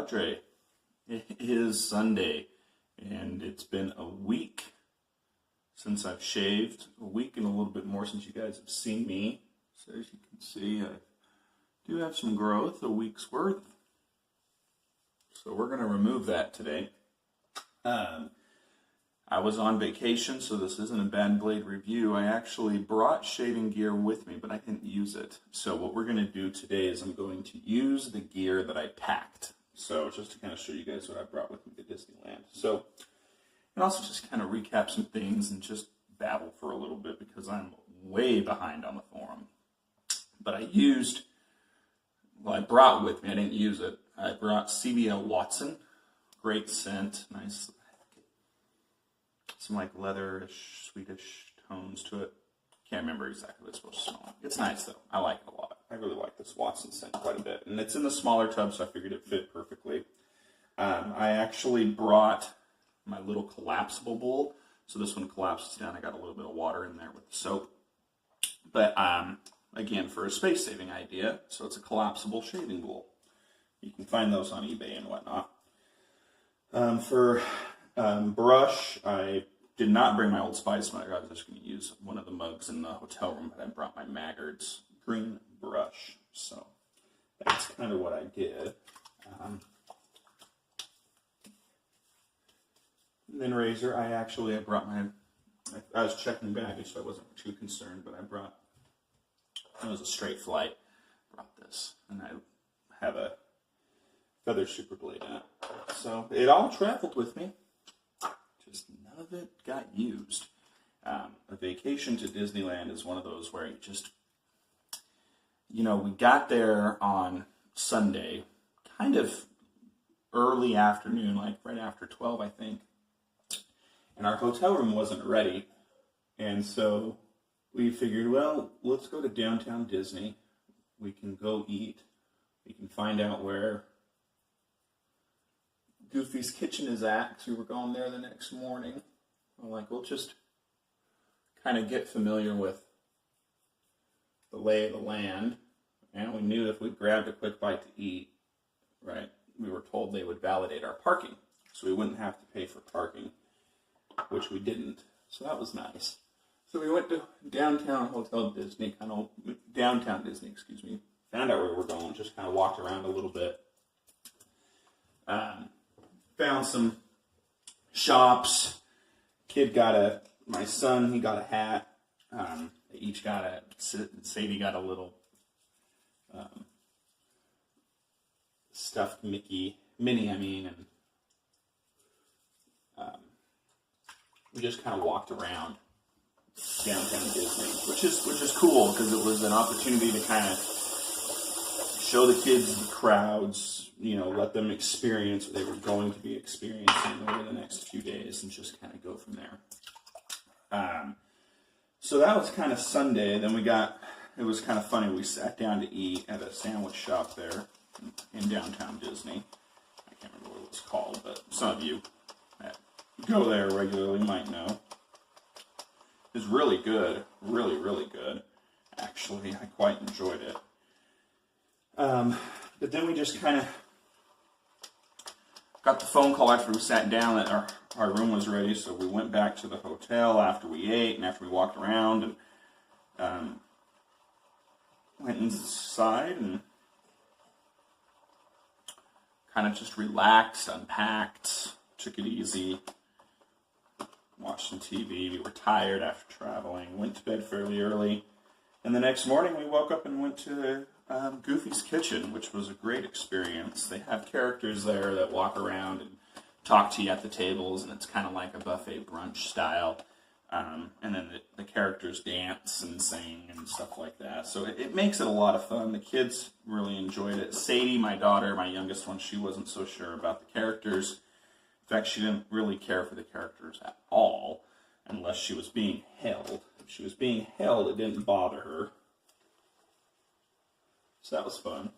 Padre. It is Sunday, and it's been a week since I've shaved. A week and a little bit more since you guys have seen me. So as you can see, I do have some growth, a week's worth. So we're going to remove that today. I was on vacation, so this isn't a bad blade review. I actually brought shaving gear with me, but I didn't use it. So what we're going to do today is I'm going to use the gear that I packed. So just to kind of show you guys what I brought with me to Disneyland. So, and also just kind of recap some things and just babble for a little bit because I'm way behind on the forum. But I brought with me, I didn't use it, I brought CBL Watson. Great scent, nice, some like leatherish, Swedish tones to it. Can't remember exactly what it's supposed to smell like. It's nice though, I like it a lot. I really like this Watson scent quite a bit. And it's in the smaller tub, so I figured it fit perfectly. I actually brought my little collapsible bowl. So this one collapses down. I got a little bit of water in there with the soap. But again, for a space-saving idea, so it's a collapsible shaving bowl. You can find those on eBay and whatnot. For brush, I did not bring my Old Spice mug. I was just going to use one of the mugs in the hotel room, but I brought my Maggard's green brush. So that's kind of what I did. And then razor, I brought I was checking baggage, so I wasn't too concerned, but it was a straight flight. Brought this, and I have a feather super blade in it. So it all traveled with me. Just none of it got used. A vacation to Disneyland is one of those where you just, we got there on Sunday, kind of early afternoon, like right after 12, I think. And our hotel room wasn't ready. And so we figured, well, let's go to downtown Disney. We can go eat. We can find out where Goofy's Kitchen is at, because we were going there the next morning. I'm like, we'll just kind of get familiar with the lay of the land. And we knew if we grabbed a quick bite to eat, right, we were told they would validate our parking. So we wouldn't have to pay for parking, which we didn't. So that was nice. So we went to downtown Disney, found out where we were going, just kind of walked around a little bit. Found some shops. My son, he got a hat. They each got Sadie got a little stuffed Minnie, and we just kind of walked around downtown Disney, which is cool because it was an opportunity to kind of show the kids the crowds, let them experience what they were going to be experiencing over the next few days and just kind of go from there. So that was kind of Sunday. Then it was kind of funny. We sat down to eat at a sandwich shop there in downtown Disney. I can't remember what it was called, but some of you that go there regularly might know. It's really good. Really, really good. Actually, I quite enjoyed it. But then we just kind of got the phone call after we sat down that our room was ready, so we went back to the hotel after we ate and after we walked around and went inside and kind of just relaxed, unpacked, took it easy, watched some TV. We were tired after traveling, went to bed fairly early, and the next morning we woke up and went to Goofy's Kitchen, which was a great experience. They have characters there that walk around and talk to you at the tables, and it's kind of like a buffet brunch style. And then the characters dance and sing and stuff like that. So it makes it a lot of fun. The kids really enjoyed it. Sadie, my daughter, my youngest one, she wasn't so sure about the characters. In fact, she didn't really care for the characters at all, unless she was being held. If she was being held, it didn't bother her. So that was fun.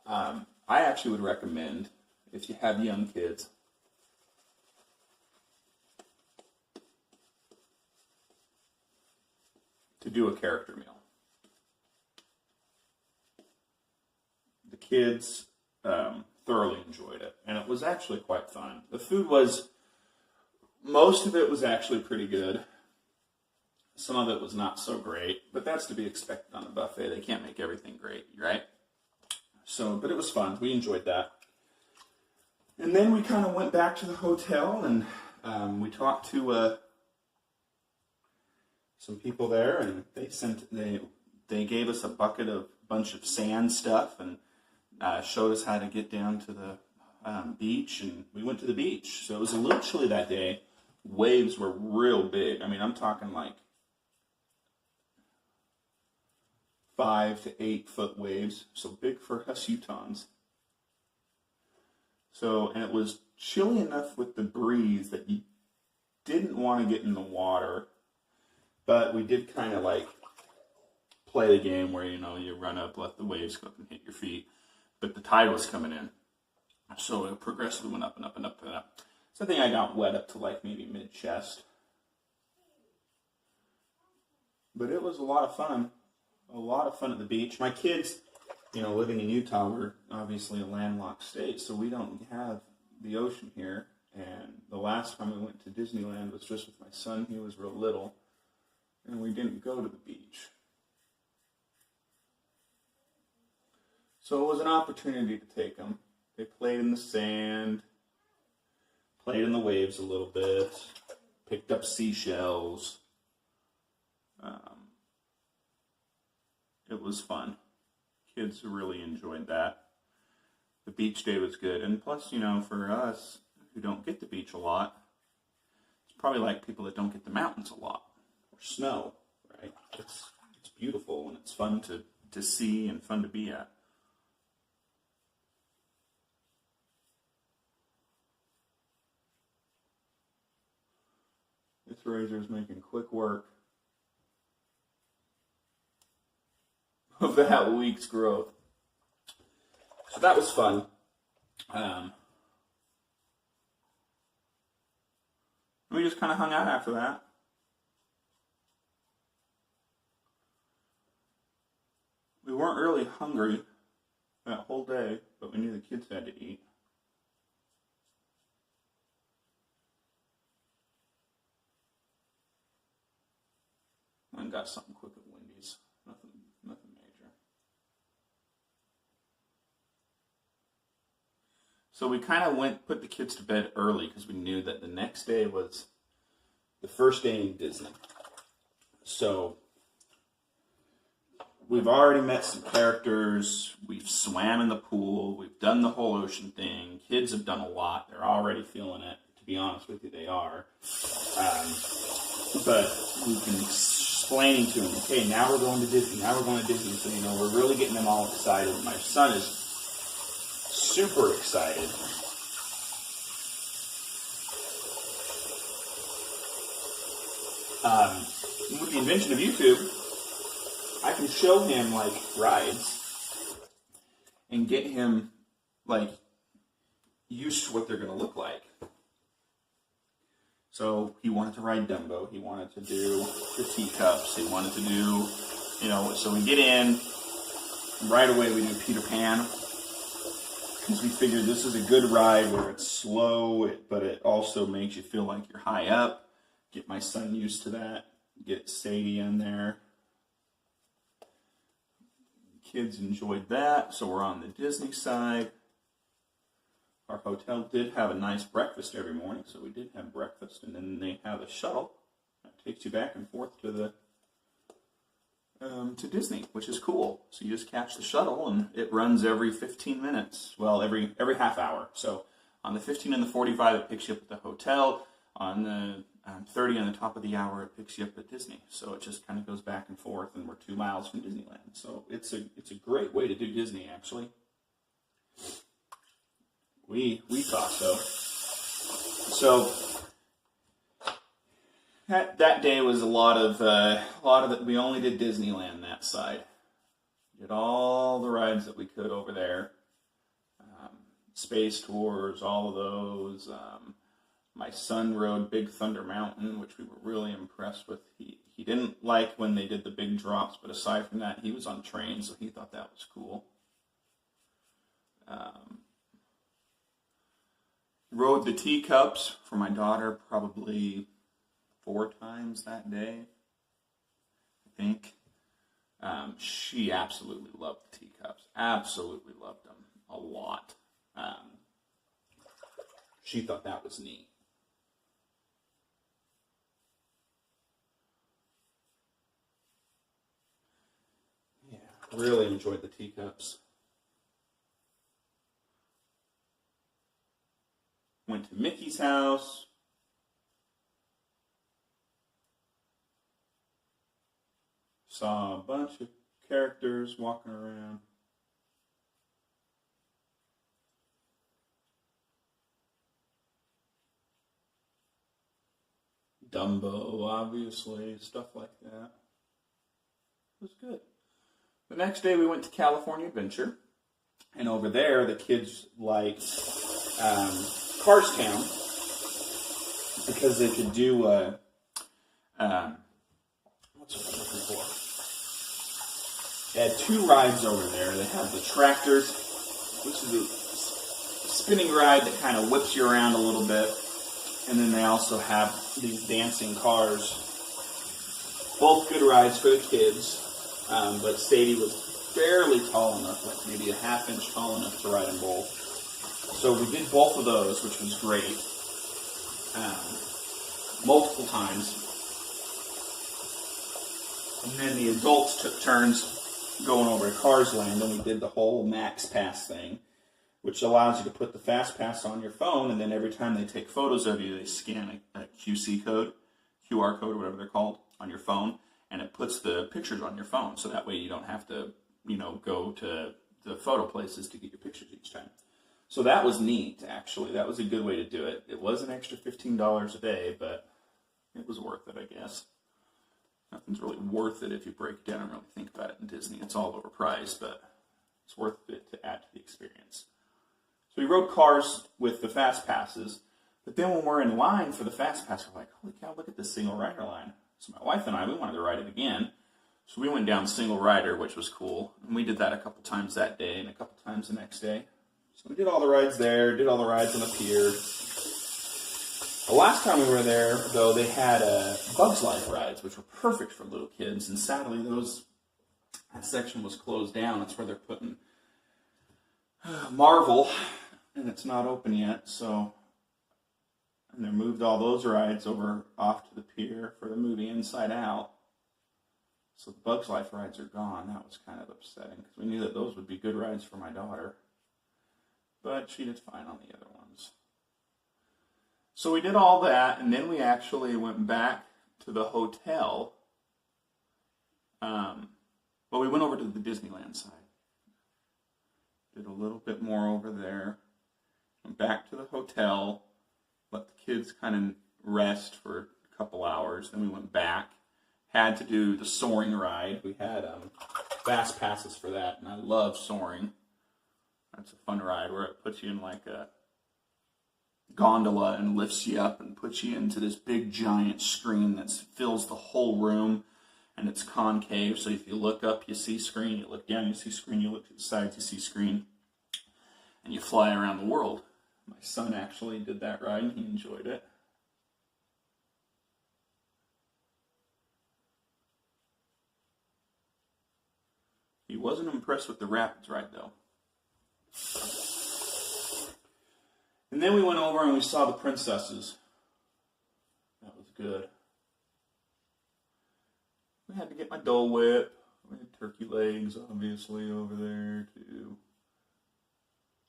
I actually would recommend, if you have young kids, to do a character meal. The kids thoroughly enjoyed it. And it was actually quite fun. The food was, most of it was actually pretty good. Some of it was not so great, but that's to be expected on a buffet. They can't make everything great, right? So, but it was fun. We enjoyed that. And then we kind of went back to the hotel, and we talked to some people there, and they gave us a bunch of sand stuff, and showed us how to get down to the beach, and we went to the beach. So it was a little chilly that day. Waves were real big. I mean, I'm talking like 5 to 8 foot waves, so big for us Utahns. So, and it was chilly enough with the breeze that you didn't want to get in the water, but we did kind of like play the game where, you run up, let the waves come up and hit your feet, but the tide was coming in, so it progressively went up and up and up and up. So I think I got wet up to like maybe mid-chest, but it was a lot of fun. A lot of fun at the beach. My kids, living in Utah, we're obviously a landlocked state, so we don't have the ocean here. And the last time we went to Disneyland was just with my son. He was real little, and we didn't go to the beach. So it was an opportunity to take them. They played in the sand, played in the waves a little bit, picked up seashells. It was fun. Kids really enjoyed that. The beach day was good. And plus, for us who don't get the beach a lot, it's probably like people that don't get the mountains a lot, or snow, right? It's beautiful and it's fun to see and fun to be at. This razor is making quick work of that week's growth. So that was fun. We just kind of hung out after that. We weren't really hungry that whole day, but we knew the kids had to eat. And got something quick at Wendy's. Nothing major. So we kind of put the kids to bed early because we knew that the next day was the first day in Disney. So we've already met some characters. We've swam in the pool. We've done the whole ocean thing. Kids have done a lot. They're already feeling it. To be honest with you, they are. But we've been explaining to them, okay, now we're going to Disney. Now we're going to Disney. So, we're really getting them all excited. My son is super excited. With the invention of YouTube, I can show him like rides and get him like used to what they're going to look like. So he wanted to ride Dumbo. He wanted to do the teacups. He wanted to do, so we get in, right away we do Peter Pan. Because we figured this is a good ride where it's slow, but it also makes you feel like you're high up. Get my son used to that. Get Sadie in there. Kids enjoyed that, so we're on the Disney side. Our hotel did have a nice breakfast every morning, so we did have breakfast, and then they have a shuttle that takes you back and forth to Disney, which is cool. So you just catch the shuttle, and it runs every 15 minutes. Well, every half hour. So on the 15 and the 45, it picks you up at the hotel. On the 30 on the top of the hour, it picks you up at Disney. So it just kind of goes back and forth, and we're 2 miles from Disneyland. So it's a great way to do Disney, actually. We thought so. So that day was a lot of it. We only did Disneyland that side. Did all the rides that we could over there. Space tours, all of those. My son rode Big Thunder Mountain, which we were really impressed with. He didn't like when they did the big drops, but aside from that, he was on trains, so he thought that was cool. Rode the teacups for my daughter probably 4 times that day, I think. She absolutely loved the teacups. Absolutely loved them a lot. She thought that was neat. Yeah, really enjoyed the teacups. Went to Mickey's house. Saw a bunch of characters walking around. Dumbo, obviously, stuff like that. It was good. The next day we went to California Adventure. And over there, the kids liked Cars Town because they could do what's what I'm looking for? They had 2 rides over there. They had the tractors, which is a spinning ride that kind of whips you around a little bit, and then they also have these dancing cars. Both good rides for the kids, but Sadie was barely tall enough, like maybe a ½ inch tall enough to ride them both. So we did both of those, which was great, multiple times. And then the adults took turns going over to Cars Land, and we did the whole Max Pass thing, which allows you to put the Fast Pass on your phone, and then every time they take photos of you, they scan a QC code, QR code, whatever they're called, on your phone, and it puts the pictures on your phone, so that way you don't have to, go to the photo places to get your pictures each time. So that was neat, actually. That was a good way to do it. It was an extra $15 a day, but it was worth it, I guess. Nothing's really worth it if you break it down and really think about it in Disney. It's all overpriced, but it's worth it to add to the experience. So we rode cars with the Fast Passes, but then when we're in line for the Fast Pass, we're like, holy cow, look at this single rider line. So my wife and I, we wanted to ride it again. So we went down single rider, which was cool. And we did that a couple times that day and a couple times the next day. So we did all the rides there, did all the rides on the pier. The last time we were there, though, they had Bugs Life rides, which were perfect for little kids. And sadly, that section was closed down. That's where they're putting Marvel, and it's not open yet. So, and they moved all those rides over off to the pier for the movie Inside Out. So the Bugs Life rides are gone. That was kind of upsetting because we knew that those would be good rides for my daughter. But she did fine on the other ones. So we did all that, and then we actually went back to the hotel. We went over to the Disneyland side. Did a little bit more over there. Went back to the hotel. Let the kids kind of rest for a couple hours. Then we went back. Had to do the soaring ride. We had fast passes for that, and I love soaring. That's a fun ride where it puts you in like a gondola and lifts you up and puts you into this big giant screen that fills the whole room, and it's concave. So if you look up, you see screen. You look down, you see screen. You look to the sides, you see screen. And you fly around the world. My son actually did that ride, and he enjoyed it. He wasn't impressed with the Rapids ride, though. And then we went over and we saw the princesses. That was good. We had to get my Dole Whip. We had turkey legs, obviously, over there, too.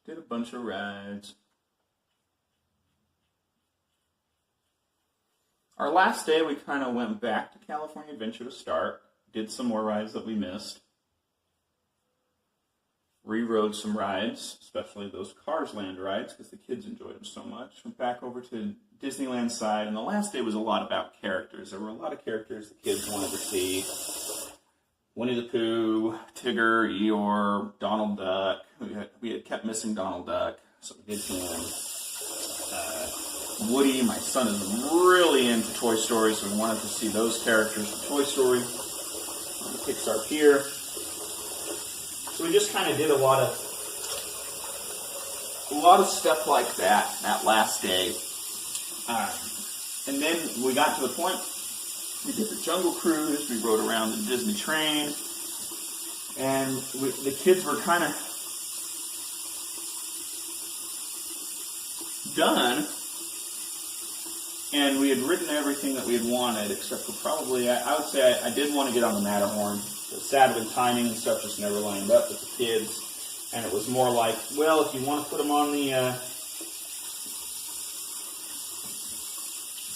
Did a bunch of rides. Our last day, we kind of went back to California Adventure to start. Did some more rides that we missed. Rerode some rides, especially those Cars Land rides, because the kids enjoyed them so much. Went back over to Disneyland side, and the last day was a lot about characters. There were a lot of characters the kids wanted to see. Winnie the Pooh, Tigger, Eeyore, Donald Duck. We had kept missing Donald Duck, so we did him. Woody, my son is really into Toy Story, so we wanted to see those characters from Toy Story on the Pixar Pier. So we just kind of did a lot of a lot of stuff like that last day. And then we got to the point, we did the jungle cruise, we rode around the Disney train, and the kids were kind of done, and we had ridden everything that we had wanted, except for probably, I would say I did want to get on the Matterhorn. But sadly, timing and stuff just never lined up with the kids, and it was more like, well, if you want to put them on the,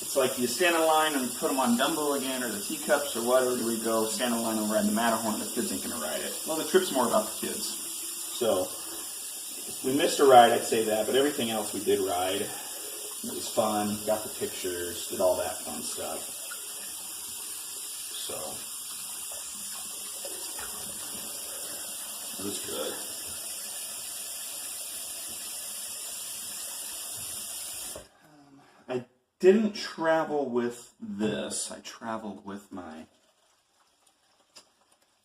it's like you stand in line and put them on Dumbo again, or the teacups, or whatever, do we go stand in line and ride the Matterhorn, the kids ain't going to ride it. Well, the trip's more about the kids. So, we missed a ride, I'd say that, but everything else we did ride. It was fun, got the pictures, did all that fun stuff. So, it was good. I didn't travel with this. I traveled with my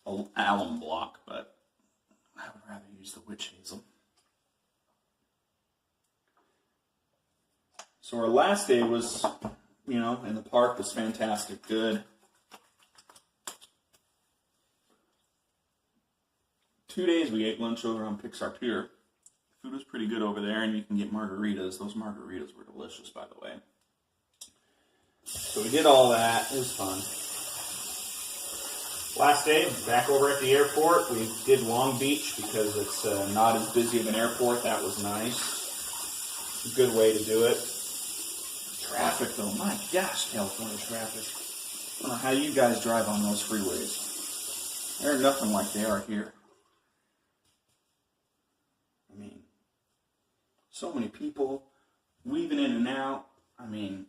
alum block, but I would rather use the witch hazel. So our last day was, in the park was fantastic, good. 2 days we ate lunch over on Pixar Pier. Food was pretty good over there, and you can get margaritas. Those margaritas were delicious, by the way. So we did all that. It was fun. Last day, back over at the airport. We did Long Beach because it's not as busy of an airport. That was nice. A good way to do it. Traffic, though. My gosh, California traffic. I don't know how you guys drive on those freeways. They're nothing like they are here. I mean, so many people weaving in and out. I mean,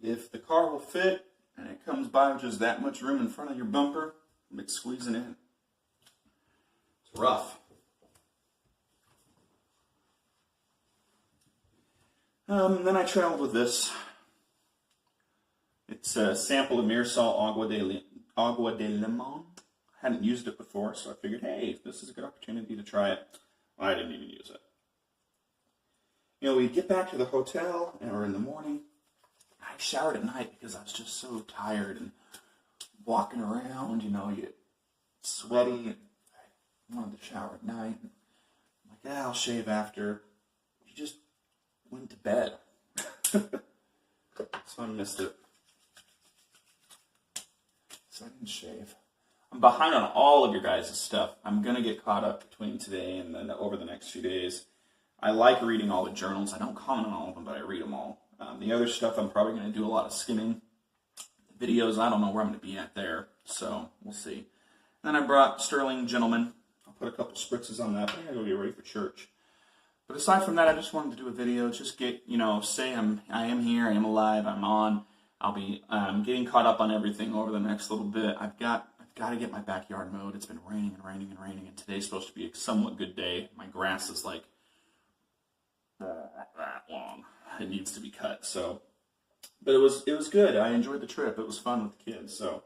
if the car will fit and it comes by with just that much room in front of your bumper, it's squeezing in. It's rough. Then I traveled with this. It's a sample of Mirsal Agua de Limon. I hadn't used it before, so I figured, hey, this is a good opportunity to try it. Well, I didn't even use it. We get back to the hotel, or in the morning. I showered at night because I was just so tired and walking around, you get sweaty. And I wanted to shower at night. I'm like, yeah, I'll shave after. You just went to bed. So I missed it. So I didn't shave. I'm behind on all of your guys' stuff. I'm going to get caught up between today and then over the next few days. I like reading all the journals. I don't comment on all of them, but I read them all. The other stuff, I'm probably going to do a lot of skimming. The videos, I don't know where I'm going to be at there, so we'll see. Then I brought Sterling Gentleman. I'll put a couple spritzes on that. I think I'm going to be ready for church. But aside from that, I just wanted to do a video, just get, say I am here, I am alive, I'm on. I'll be getting caught up on everything over the next little bit. I've got to get my backyard mowed. It's been raining and raining and raining, and today's supposed to be a somewhat good day. My grass is like that long. It needs to be cut. So, but it was good. I enjoyed the trip. It was fun with the kids. So,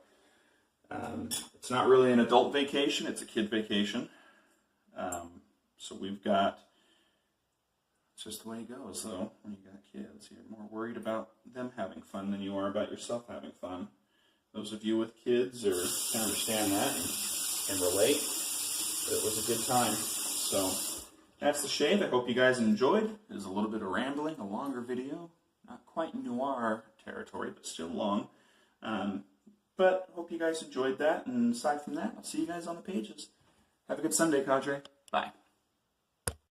it's not really an adult vacation. It's a kid vacation. So we've got. It's just the way it goes, though. When you got kids, you're more worried about them having fun than you are about yourself having fun. Those of you with kids can understand that and relate. It was a good time. So that's the shave. I hope you guys enjoyed. It was a little bit of rambling, a longer video. Not quite noir territory, but still long. But hope you guys enjoyed that. And aside from that, I'll see you guys on the pages. Have a good Sunday, Cadre. Bye.